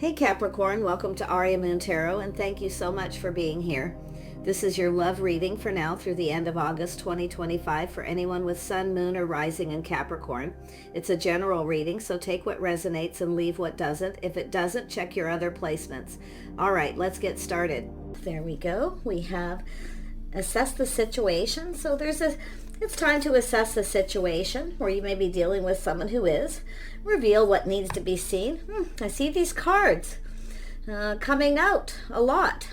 Hey Capricorn, welcome to Aria Moon Tarot, and thank you so much for being here. This is your love reading for now through the end of August 2025 for anyone with Sun, Moon, or Rising in Capricorn. It's a general reading, so take what resonates and leave what doesn't. If it doesn't, check your other placements. All right, let's get started. There we go. We have assess the situation. So it's time to assess the situation, or you may be dealing with someone who is. Reveal what needs to be seen. I see these cards coming out a lot.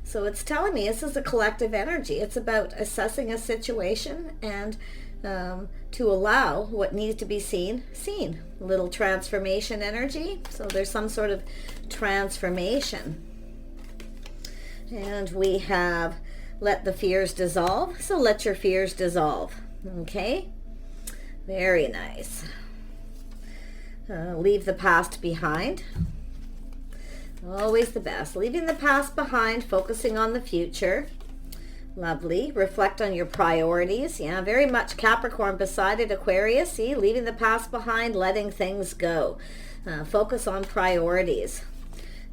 So it's telling me this is a collective energy. It's about assessing a situation and to allow what needs to be seen. A little transformation energy. So there's some sort of transformation. And we have let the fears dissolve. So let your fears dissolve. Okay? Very nice. Leave the past behind. Always the best. Leaving the past behind, focusing on the future. Lovely. Reflect on your priorities. Yeah, very much Capricorn beside it, Aquarius. See, leaving the past behind, letting things go. Focus on priorities.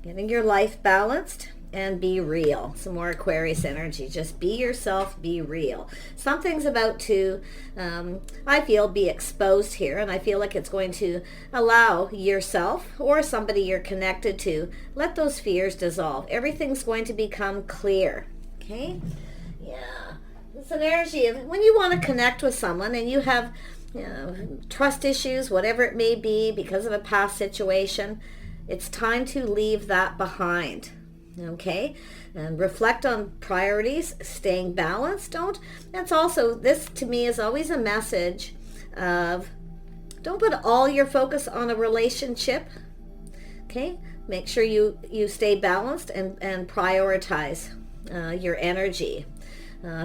Getting your life balanced and be real. Some more Aquarius energy. Just be yourself, be real. Something's about to, I feel, be exposed here, and I feel like it's going to allow yourself or somebody you're connected to, let those fears dissolve. Everything's going to become clear. Okay? Yeah. It's an energy of when you want to connect with someone and you have trust issues, whatever it may be, because of a past situation, it's time to leave that behind. Okay, and reflect on priorities, staying balanced. That's also, this to me is always a message of don't put all your focus on a relationship. Okay, make sure you stay balanced and prioritize your energy,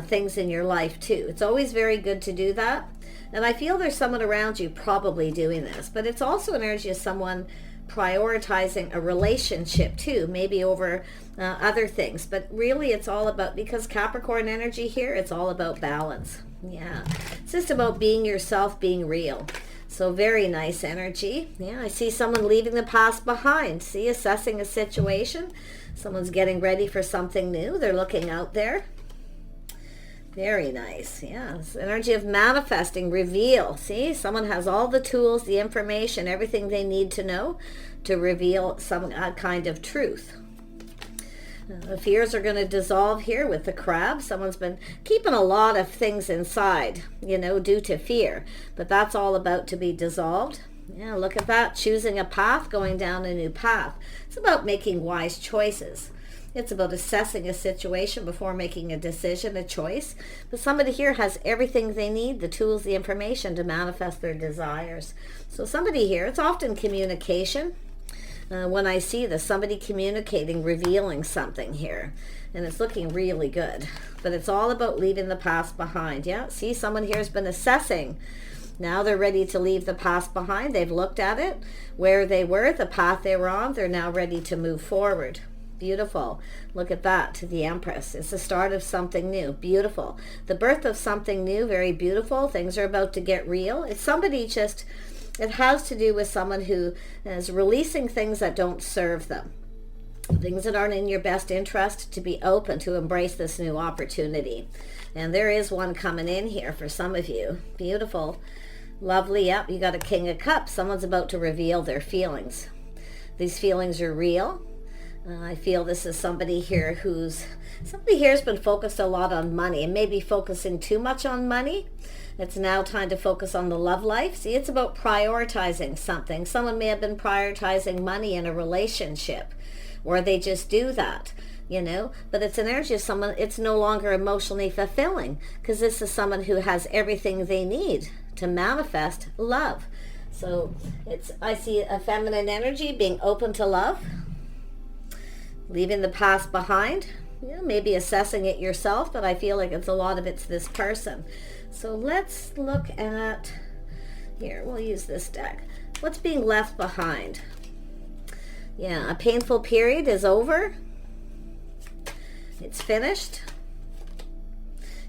things in your life too. It's always very good to do that. And I feel there's someone around you probably doing this, but it's also an energy of someone prioritizing a relationship too, maybe over other things. But really it's all about, because Capricorn energy here, it's all about balance. Yeah, it's just about being yourself, being real. So very nice energy. Yeah, I see someone leaving the past behind. See, assessing a situation. Someone's getting ready for something new. They're looking out there. Very nice. Yeah, it's energy of manifesting, reveal. See, someone has all the tools, the information, everything they need to know to reveal some kind of truth. The fears are going to dissolve here with the crab. Someone's been keeping a lot of things inside, due to fear. But that's all about to be dissolved. Yeah, look at that. Choosing a path, going down a new path. It's about making wise choices. It's about assessing a situation before making a decision, a choice. But somebody here has everything they need, the tools, the information to manifest their desires. So somebody here, it's often communication. When I see this, somebody communicating, revealing something here. And it's looking really good. But it's all about leaving the past behind. Yeah, see, someone here has been assessing. Now they're ready to leave the past behind. They've looked at it, where they were, the path they were on. They're now ready to move forward. Beautiful. Look at that, to the Empress. It's the start of something new. Beautiful. The birth of something new. Very beautiful. Things are about to get real. It's somebody it has to do with someone who is releasing things that don't serve them. Things that aren't in your best interest, to be open to embrace this new opportunity. And there is one coming in here for some of you. Beautiful. Lovely. Yep, you got a King of Cups. Someone's about to reveal their feelings. These feelings are real. I feel this is somebody here has been focused a lot on money and maybe focusing too much on money. It's now time to focus on the love life. See, it's about prioritizing something. Someone may have been prioritizing money in a relationship, or they just do that, but it's an energy of someone, it's no longer emotionally fulfilling, because this is someone who has everything they need to manifest love. So I see a feminine energy being open to love. Leaving the past behind, maybe assessing it yourself, but I feel like it's this person. So let's look at, here, we'll use this deck. What's being left behind? Yeah, a painful period is over. It's finished.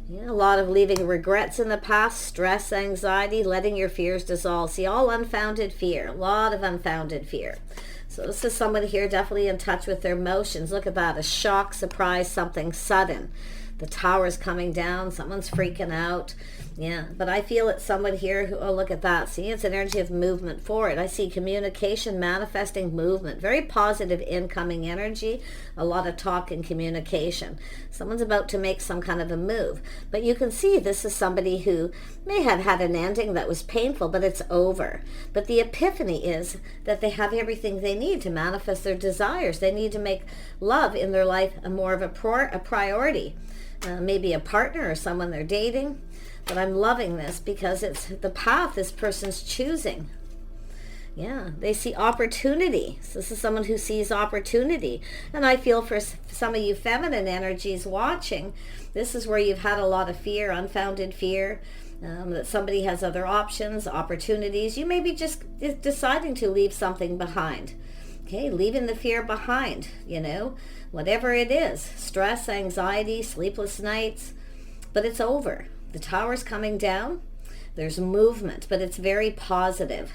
Yeah, a lot of leaving regrets in the past, stress, anxiety, letting your fears dissolve. See, all unfounded fear, a lot of unfounded fear. So this is someone here definitely in touch with their emotions. Look at that, a shock, surprise, something sudden. The tower's coming down, someone's freaking out. Yeah, but I feel it's someone here who, oh, look at that. See, it's an energy of movement forward. I see communication, manifesting movement. Very positive incoming energy. A lot of talk and communication. Someone's about to make some kind of a move. But you can see this is somebody who may have had an ending that was painful, but it's over. But the epiphany is that they have everything they need to manifest their desires. They need to make love in their life more of a priority. Maybe a partner or someone they're dating. But I'm loving this because it's the path this person's choosing. Yeah, they see opportunity. So this is someone who sees opportunity. And I feel for some of you feminine energies watching, this is where you've had a lot of fear, unfounded fear, that somebody has other options, opportunities. You may be just deciding to leave something behind. Okay, leaving the fear behind, you know, whatever it is, stress, anxiety, sleepless nights, but it's over. The tower's coming down. There's movement, but it's very positive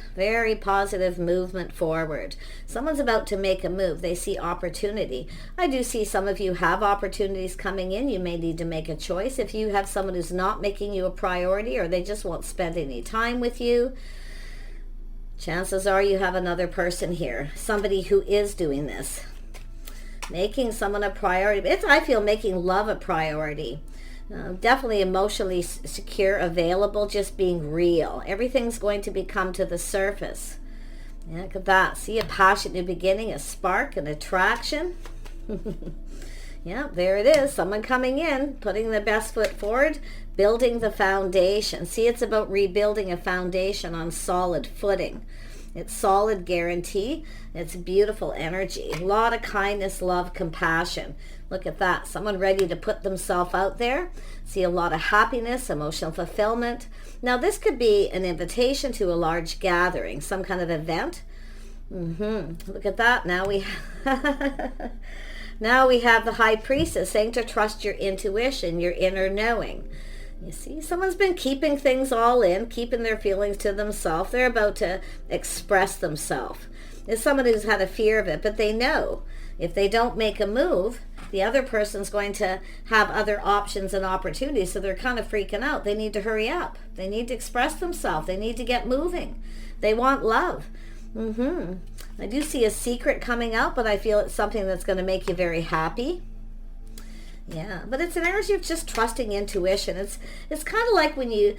movement forward. Someone's about to make a move. They see opportunity. I do see some of you have opportunities coming in. You may need to make a choice. If you have someone who's not making you a priority, or they just won't spend any time with you, chances are you have another person here, somebody who is doing this, making someone a priority. I feel making love a priority. Definitely emotionally secure, available, just being real. Everything's going to come to the surface. Yeah, look at that. See, a passionate new beginning, a spark, an attraction. Yeah, there it is. Someone coming in, putting the best foot forward, building the foundation. See, it's about rebuilding a foundation on solid footing. It's solid guarantee. It's beautiful energy. A lot of kindness, love, compassion. Look at that. Someone ready to put themselves out there. See a lot of happiness, emotional fulfillment. Now, this could be an invitation to a large gathering, some kind of event. Look at that. Now we now we have the High Priestess saying to trust your intuition, your inner knowing. You see, someone's been keeping things all in, keeping their feelings to themselves. They're about to express themselves. It's someone who's had a fear of it, but they know if they don't make a move, the other person's going to have other options and opportunities, so they're kind of freaking out. They need to hurry up. They need to express themselves. They need to get moving. They want love. I do see a secret coming out, but I feel it's something that's going to make you very happy. Yeah, but it's an energy of just trusting intuition. It's kind of like when you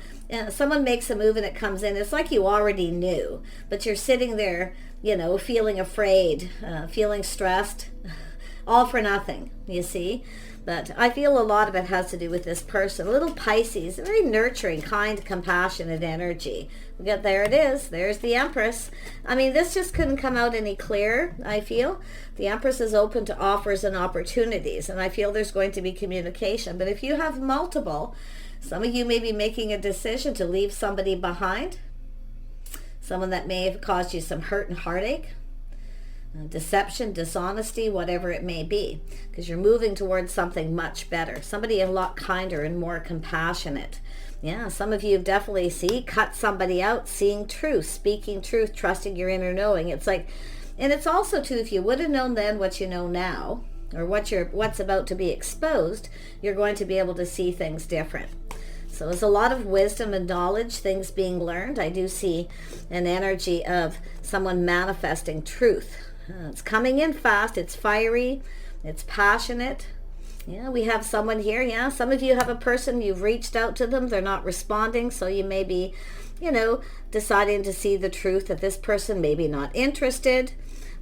someone makes a move and it comes in. It's like you already knew, but you're sitting there, you know, feeling afraid, feeling stressed, all for nothing, you see. But I feel a lot of it has to do with this person. A little Pisces, a very nurturing, kind, compassionate energy. There it is. There's the Empress. I mean, this just couldn't come out any clearer, I feel. The Empress is open to offers and opportunities, and I feel there's going to be communication. But if you have multiple, some of you may be making a decision to leave somebody behind, someone that may have caused you some hurt and heartache, deception, dishonesty, whatever it may be, because you're moving towards something much better, somebody a lot kinder and more compassionate. Yeah, some of you have definitely cut somebody out, seeing truth, speaking truth, trusting your inner knowing. It's like, and it's also too, if you would have known then what you know now, or what's about to be exposed, you're going to be able to see things different. So there's a lot of wisdom and knowledge, things being learned. I do see an energy of someone manifesting truth. It's coming in fast. It's fiery. It's passionate. Yeah, we have someone here. Yeah, some of you have a person. You've reached out to them. They're not responding. So you may be, you know, deciding to see the truth that this person may be not interested,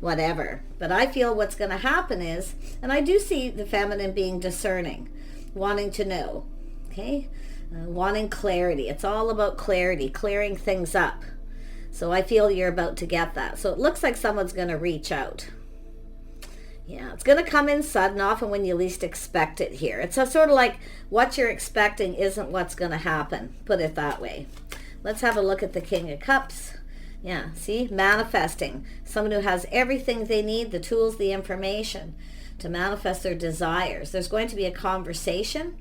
whatever. But I feel what's going to happen is, and I do see the feminine being discerning, wanting to know, okay, wanting clarity. It's all about clarity, clearing things up. So I feel you're about to get that. So it looks like someone's going to reach out. Yeah, it's going to come in sudden, often when you least expect it here. It's a sort of like what you're expecting isn't what's going to happen. Put it that way. Let's have a look at the King of Cups. Yeah, see, manifesting. Someone who has everything they need, the tools, the information to manifest their desires. There's going to be a conversation.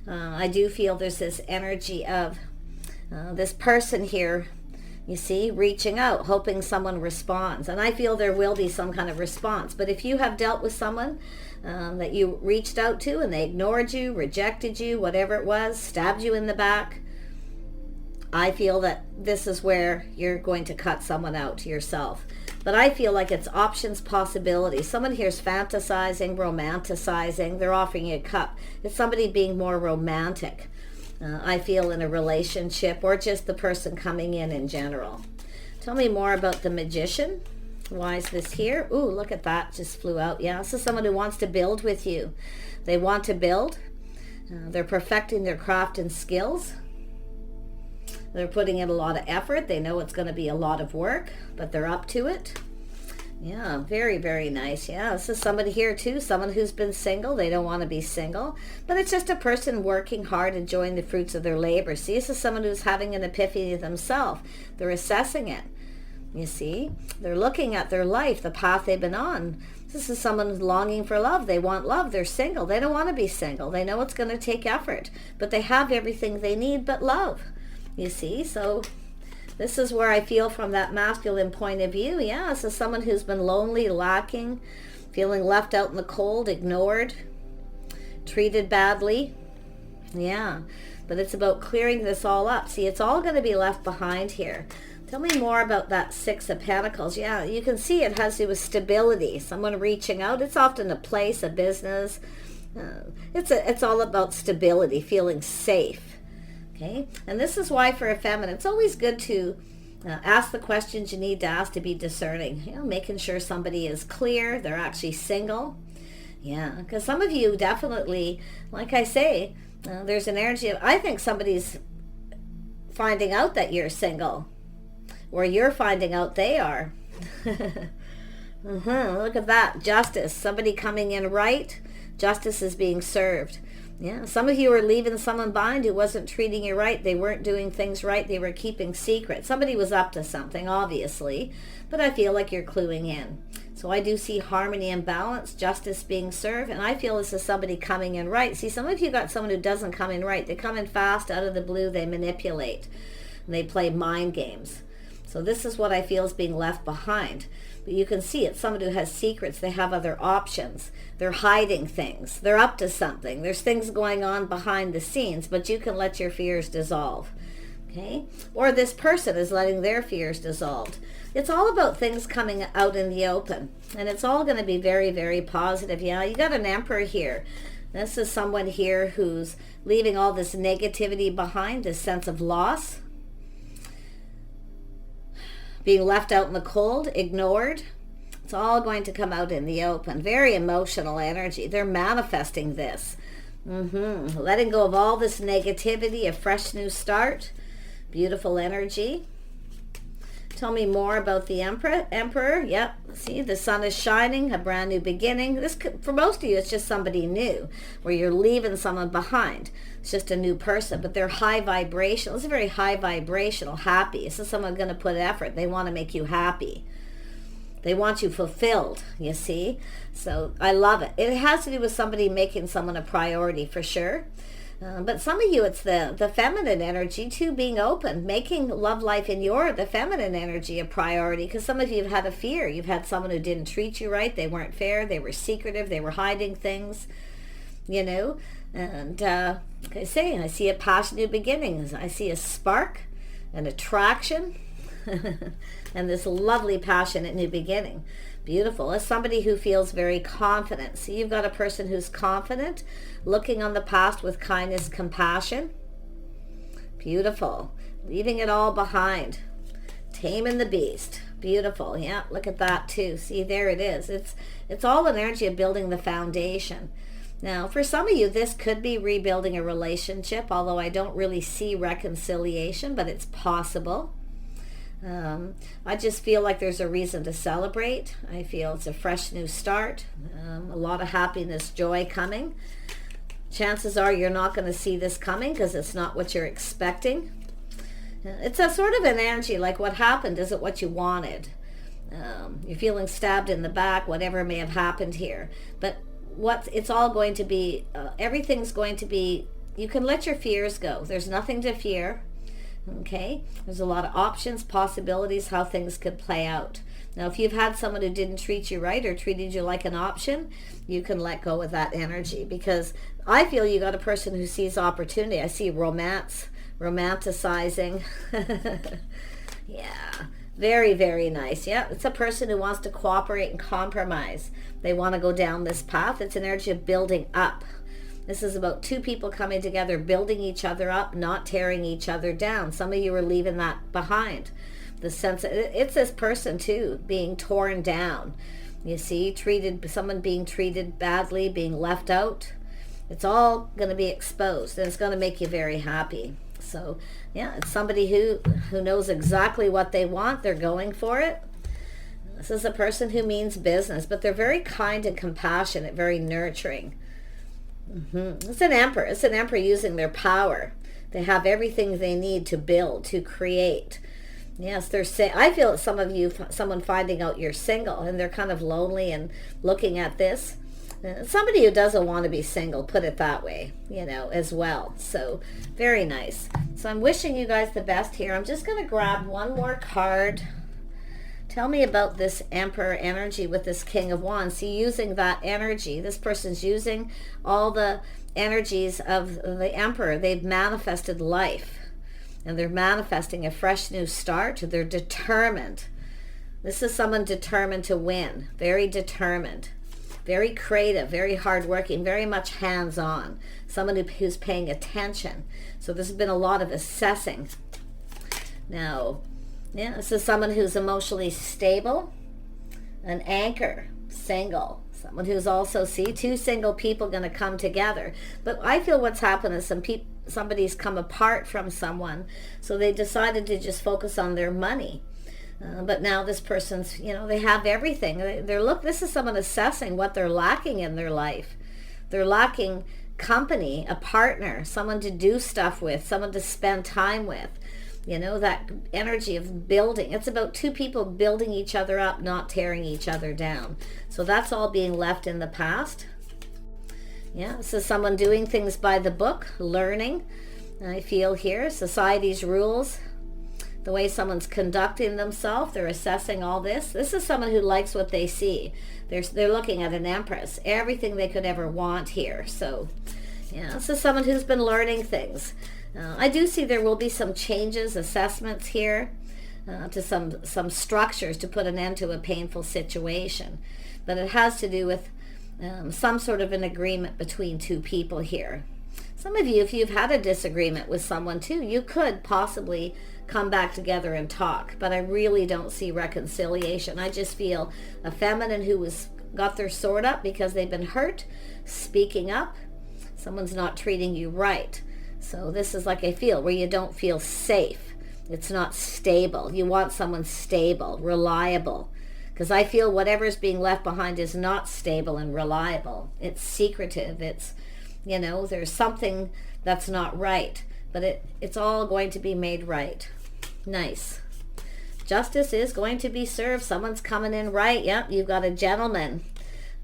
I do feel there's this energy of this person here You see, reaching out, hoping someone responds. And I feel there will be some kind of response. But if you have dealt with someone that you reached out to and they ignored you, rejected you, whatever it was, stabbed you in the back, I feel that this is where you're going to cut someone out yourself. But I feel like it's options, possibilities. Someone here's fantasizing, romanticizing. They're offering you a cup. It's somebody being more romantic. I feel in a relationship, or just the person coming in general. Tell me more about the Magician. Why is this here? Ooh, look at that. Just flew out. Yeah, this is someone who wants to build with you. They want to build. They're perfecting their craft and skills. They're putting in a lot of effort. They know it's going to be a lot of work, but they're up to it. Yeah, very, very nice. Yeah, this is somebody here too, someone who's been single. They don't want to be single, but it's just a person working hard, enjoying the fruits of their labor. See, this is someone who's having an epiphany themselves. They're assessing it. You see, they're looking at their life, the path they've been on. This is someone who's longing for love. They want love. They're single. They don't want to be single. They know it's going to take effort, but they have everything they need but love. You see, so this is where I feel from that masculine point of view. Yeah, this is someone who's been lonely, lacking, feeling left out in the cold, ignored, treated badly. Yeah, but it's about clearing this all up. See, it's all going to be left behind here. Tell me more about that Six of Pentacles. Yeah, you can see it has to do with stability. Someone reaching out. It's often a place, a business. It's all about stability, feeling safe. Okay, and this is why for a feminine, it's always good to ask the questions you need to ask to be discerning. You know, making sure somebody is clear, they're actually single. Yeah, because some of you definitely, like I say, there's an energy of, I think somebody's finding out that you're single, or you're finding out they are. Look at that, justice, somebody coming in right, justice is being served. Yeah, some of you are leaving someone behind who wasn't treating you right. They weren't doing things right. They were keeping secret. Somebody was up to something, obviously, but I feel like you're cluing in. So I do see harmony and balance, justice being served, and I feel this is somebody coming in right. See, some of you got someone who doesn't come in right. They come in fast, out of the blue. They manipulate, and they play mind games. So this is what I feel is being left behind. But you can see it's someone who has secrets. They have other options. They're hiding things. They're up to something. There's things going on behind the scenes, but you can let your fears dissolve. Okay? Or this person is letting their fears dissolve. It's all about things coming out in the open. And it's all going to be very, very positive. Yeah, you got an Emperor here. This is someone here who's leaving all this negativity behind, this sense of loss. Being left out in the cold, ignored. It's all going to come out in the open. Very emotional energy. They're manifesting this. Letting go of all this negativity, a fresh new start. Beautiful energy. Tell me more about the Emperor. Yep. See, the sun is shining, a brand new beginning. This could, for most of you, it's just somebody new, where you're leaving someone behind. It's just a new person, but they're high vibrational. It's very high vibrational, happy. This is someone going to put effort. They want to make you happy. They want you fulfilled, you see? So I love it. It has to do with somebody making someone a priority for sure. But some of you, it's the feminine energy too, being open, making love life in the feminine energy a priority, because some of you have had a fear. You've had someone who didn't treat you right. They weren't fair. They were secretive. They were hiding things, you know. And like I say, I see a passion, new beginnings. I see a spark, an attraction, and this lovely passionate new beginning. Beautiful. As somebody who feels very confident. So you've got a person who's confident, looking on the past with kindness, compassion. Beautiful. Leaving it all behind. Taming the beast. Beautiful. Yeah, look at that too. See, there it is. It's all an energy of building the foundation. Now, for some of you, this could be rebuilding a relationship, although I don't really see reconciliation, but it's possible. I just feel like there's a reason to celebrate. I feel it's a fresh new start, a lot of happiness, joy coming. Chances are you're not going to see this coming because it's not what you're expecting. It's a sort of an energy like, what happened? Is it what you wanted? You're feeling stabbed in the back, whatever may have happened here. But it's all going to be, everything's going to be, you can let your fears go. There's nothing to fear. Okay, there's a lot of options, possibilities, how things could play out. Now, if you've had someone who didn't treat you right or treated you like an option, you can let go of that energy, because I feel you got a person who sees opportunity. I see romance, romanticizing. Yeah, very, very nice. Yeah, it's a person who wants to cooperate and compromise. They want to go down this path. It's an energy of building up. This is about two people coming together, building each other up, not tearing each other down. Some of you are leaving that behind. The sense it's this person too being torn down. You see, someone being treated badly, being left out. It's all going to be exposed, and it's going to make you very happy. So yeah, it's somebody who knows exactly what they want. They're going for it. This is a person who means business, but they're very kind and compassionate, very nurturing. It's an emperor. It's an emperor using their power. They have everything they need to build, to create. Yes, I feel some of you, someone finding out you're single and they're kind of lonely and looking at this. Somebody who doesn't want to be single, put it that way, as well. So very nice. So I'm wishing you guys the best here. I'm just going to grab one more card. Tell me about this Emperor energy with this King of Wands. See, using that energy, this person's using all the energies of the Emperor. They've manifested life, and they're manifesting a fresh new start. They're determined. This is someone determined to win, very determined, very creative, very hardworking, very much hands-on, someone who's paying attention. So there's been a lot of assessing. Now, yeah, this is someone who's emotionally stable, an anchor, single, someone who's also, see, two single people going to come together. But I feel what's happened is somebody's come apart from someone, so they decided to just focus on their money. But now this person's, they have everything. This is someone assessing what they're lacking in their life. They're lacking company, a partner, someone to do stuff with, someone to spend time with. That energy of building. It's about two people building each other up, not tearing each other down. So that's all being left in the past. Yeah, this is someone doing things by the book, learning. I feel here, society's rules, the way someone's conducting themselves, they're assessing all this. This is someone who likes what they see. They're looking at an empress, everything they could ever want here. So, yeah, this is someone who's been learning things. I do see there will be some changes, assessments here, to some structures to put an end to a painful situation. But it has to do with some sort of an agreement between two people here. Some of you, if you've had a disagreement with someone too, you could possibly come back together and talk. But I really don't see reconciliation. I just feel a feminine who got their sword up because they've been hurt, speaking up. Someone's not treating you right. So this is like I feel where you don't feel safe. It's not stable. You want someone stable, reliable. Because I feel whatever's being left behind is not stable and reliable. It's secretive. It's, there's something that's not right. But it's all going to be made right. Nice. Justice is going to be served. Someone's coming in right. Yep, you've got a gentleman.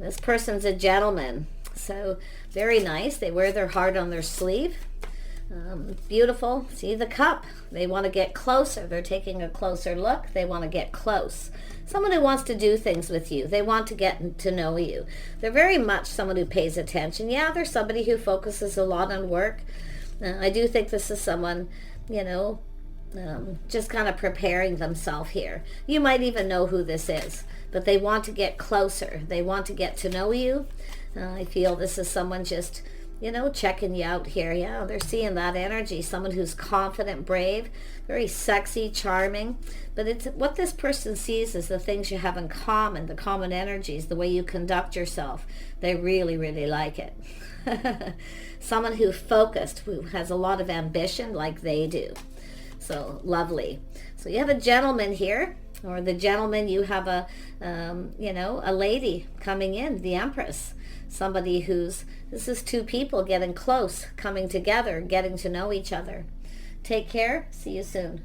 This person's a gentleman. So very nice. They wear their heart on their sleeve. Beautiful. See the cup. They want to get closer. They're taking a closer look. They want to get close. Someone who wants to do things with you. They want to get to know you. They're very much someone who pays attention. Yeah, they're somebody who focuses a lot on work. I do think this is someone, just kind of preparing themselves here. You might even know who this is, but they want to get closer. They want to get to know you. I feel this is someone just, checking you out here. Yeah, they're seeing that energy. Someone who's confident, brave, very sexy, charming. But it's what this person sees is the things you have in common, the common energies, the way you conduct yourself. They really, really like it. Someone who's focused, who has a lot of ambition like they do. So lovely. So you have a gentleman here, or the gentleman, you have a lady coming in, the Empress. Somebody this is two people getting close, coming together, getting to know each other. Take care. See you soon.